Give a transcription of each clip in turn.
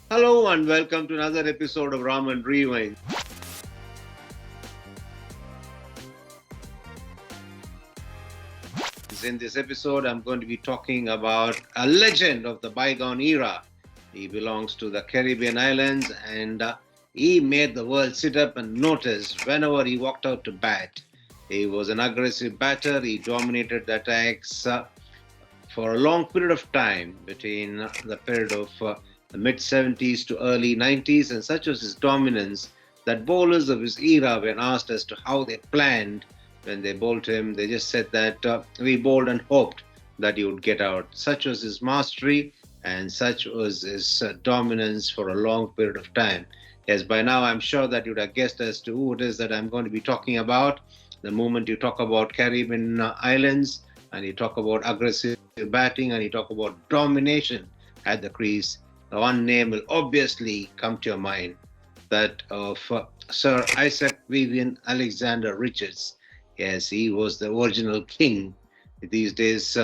Hello and welcome to another episode of Raman Rewind. In this episode, I'm going to be talking about a legend of the bygone era. He belongs to the Caribbean islands and he made the world sit up and notice whenever he walked out to bat. He was an aggressive batter. He dominated the attacks for a long period of time between the period of the mid 70s to early 90s, and such was his dominance that bowlers of his era, when asked as to how they planned when they bowled him, they just said that we bowled and hoped that he would get out. Such was his mastery and such was his dominance for a long period of time. Yes, by now I'm sure that you would have guessed as to who it is that I'm going to be talking about. The moment you talk about Caribbean islands and you talk about aggressive batting and you talk about domination at the crease, the one name will obviously come to your mind, that of Sir Isaac Vivian Alexander Richards. Yes, he was the original king. These days,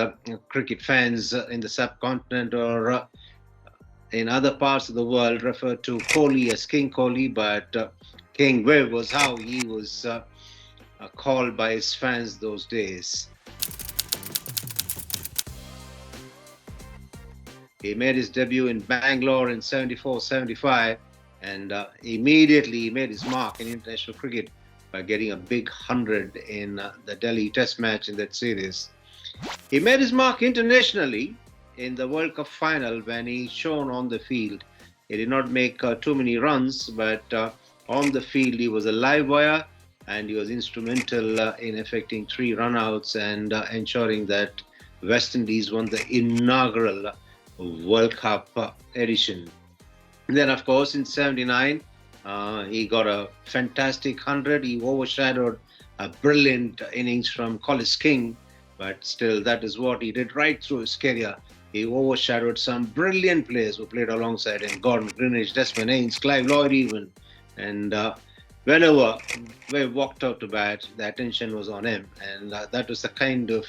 cricket fans in the subcontinent or in other parts of the world refer to Kohli as King Kohli, but King Viv was how he was called by his fans those days. He made his debut in Bangalore in 74-75 and immediately made his mark in international cricket by getting a big 100 in the Delhi Test match in that series. He made his mark internationally in the World Cup final when he shone on the field. He did not make too many runs, but on the field he was a live wire and he was instrumental in effecting 3 runouts and ensuring that West Indies won the inaugural World Cup edition. And then, of course, in 79, he got a fantastic 100. He overshadowed a brilliant innings from Collis King, but still, that is what he did right through his career. He overshadowed some brilliant players who played alongside him: Gordon Greenidge, Desmond Haynes, Clive Lloyd even. And whenever we walked out to bat, the attention was on him. And that was the kind of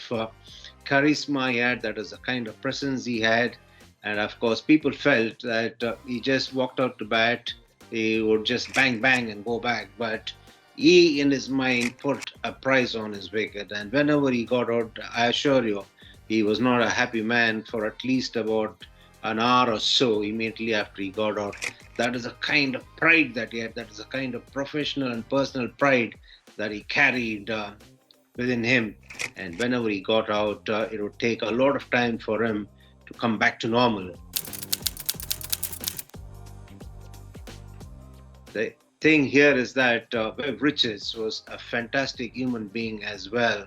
charisma he had, that was the kind of presence he had. And of course, people felt that he just walked out to bat, he would just bang, bang and go back. But he, in his mind, put a price on his wicket. And whenever he got out, I assure you, he was not a happy man for at least about an hour or so immediately after he got out. That is a kind of pride that he had. That is a kind of professional and personal pride that he carried within him. And whenever he got out, it would take a lot of time for him to come back to normal. The thing here is that Viv Richards was a fantastic human being as well.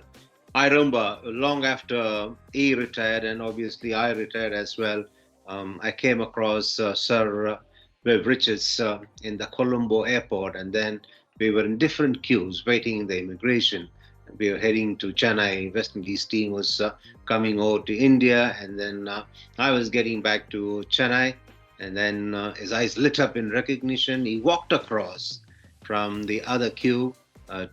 I remember long after he retired, and obviously I retired as well, I came across Sir Viv Richards in the Colombo airport, and then we were in different queues waiting in the immigration. We were heading to Chennai. West Indies team was coming over to India, and then I was getting back to Chennai. And then his eyes lit up in recognition. He walked across from the other queue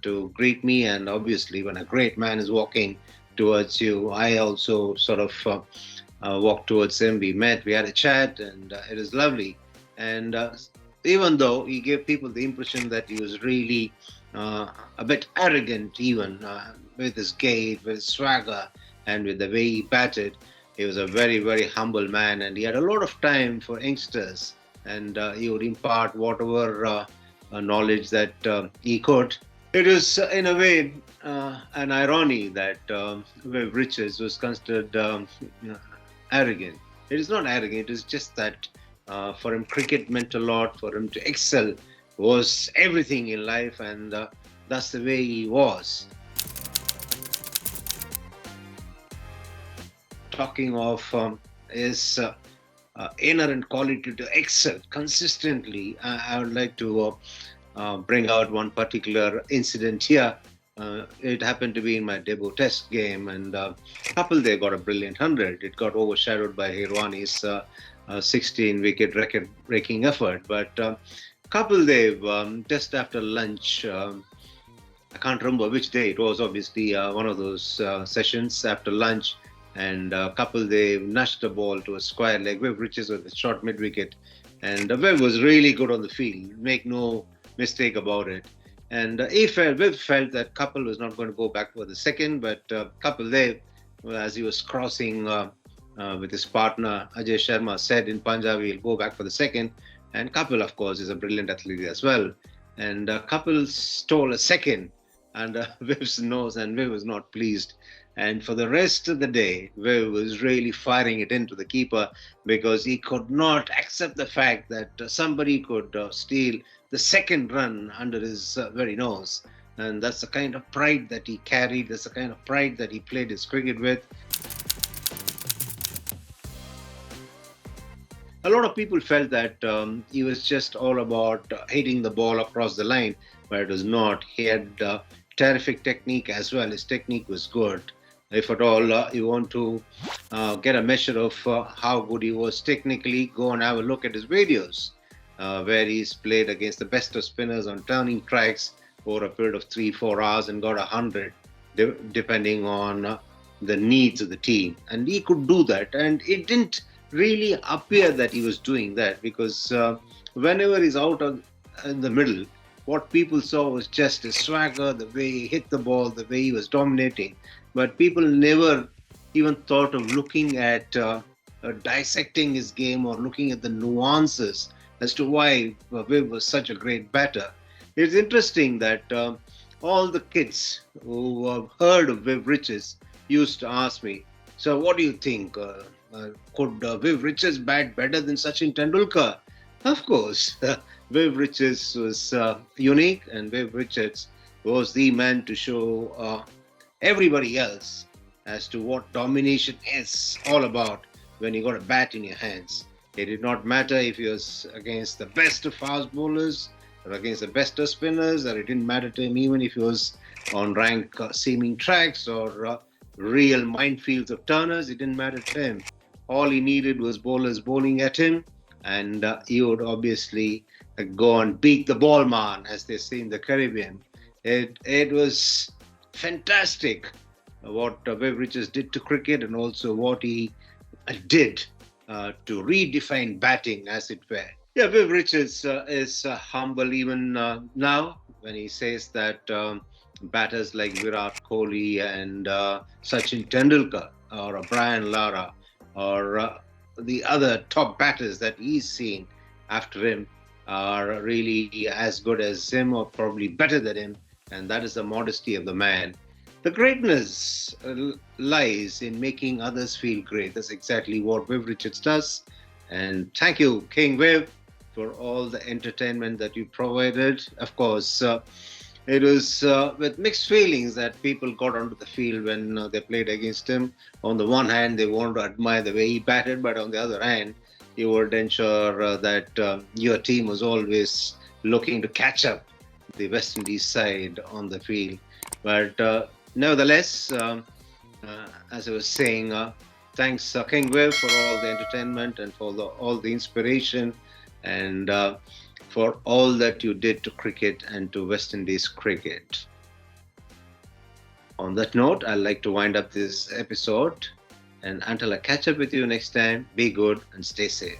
to greet me. And obviously, when a great man is walking towards you, I also sort of walked towards him. We met, we had a chat, and it was lovely. And even though he gave people the impression that he was really a bit arrogant, even with his gait, with his swagger, and with the way he batted, he was a very, very humble man, and he had a lot of time for youngsters, and he would impart whatever knowledge that he could. It is, in a way, an irony that Viv Richards was considered arrogant. It is not arrogant, it is just that for him, cricket meant a lot. For him to excel was everything in life, and that's the way he was. Talking of his inherent quality to excel consistently, I would like to bring out one particular incident here. It happened to be in my debut test game, and Kapil there got a brilliant 100. It got overshadowed by Hirwani's 16-wicket record-breaking effort. But Kapil Dev, just after lunch, I can't remember which day it was, obviously one of those sessions after lunch, and Kapil Dev nudged the ball to a square leg. Viv Richards with a short mid-wicket, And Viv was really good on the field, make no mistake about it. And Viv felt that Couple was not going to go back for the second, but Couple there, well, as he was crossing with his partner, Ajay Sharma said in Punjabi, he'll go back for the second. And Couple, of course, is a brilliant athlete as well. And Couple stole a second under Viv's nose, and Viv was not pleased. And for the rest of the day, Viv was really firing it into the keeper because he could not accept the fact that somebody could steal the second run under his very nose. And that's the kind of pride that he carried, that's the kind of pride that he played his cricket with. A lot of people felt that he was just all about hitting the ball across the line, but it was not. He had terrific technique as well. His technique was good. If at all you want to get a measure of how good he was technically, go and have a look at his videos where he's played against the best of spinners on turning tracks over a period of 3-4 hours and got 100, depending on the needs of the team. And he could do that. And it didn't really appear that he was doing that, because whenever he's out in the middle, what people saw was just his swagger, the way he hit the ball, the way he was dominating. But people never even thought of looking at dissecting his game or looking at the nuances as to why Viv was such a great batter. It's interesting that all the kids who heard of Viv Richards used to ask me, "So what do you think? Could Viv Richards bat better than Sachin Tendulkar?" Of course, Viv Richards was unique, and Viv Richards was the man to show everybody else as to what domination is all about when you got a bat in your hands. It did not matter if he was against the best of fast bowlers or against the best of spinners, or it didn't matter to him even if he was on rank seaming tracks or real minefields of turners. It didn't matter to him. All he needed was bowlers bowling at him, and he would obviously go and beat the ball man, as they say in the Caribbean. It was fantastic what Viv Richards did to cricket, and also what he did to redefine batting, as it were. Yeah, Viv Richards is humble even now when he says that batters like Virat Kohli and Sachin Tendulkar or Brian Lara or the other top batters that he's seen after him are really as good as him or probably better than him. And that is the modesty of the man. The greatness lies in making others feel great. That's exactly what Viv Richards does. And thank you, King Viv, for all the entertainment that you provided. Of course, it was with mixed feelings that people got onto the field when they played against him. On the one hand, they wanted to admire the way he batted, but on the other hand, you would ensure that your team was always looking to catch up the West Indies side on the field. But nevertheless, as I was saying, thanks King Viv for all the entertainment and for all the inspiration, and for all that you did to cricket and to West Indies cricket. On that note, I'd like to wind up this episode. And until I catch up with you next time, be good and stay safe.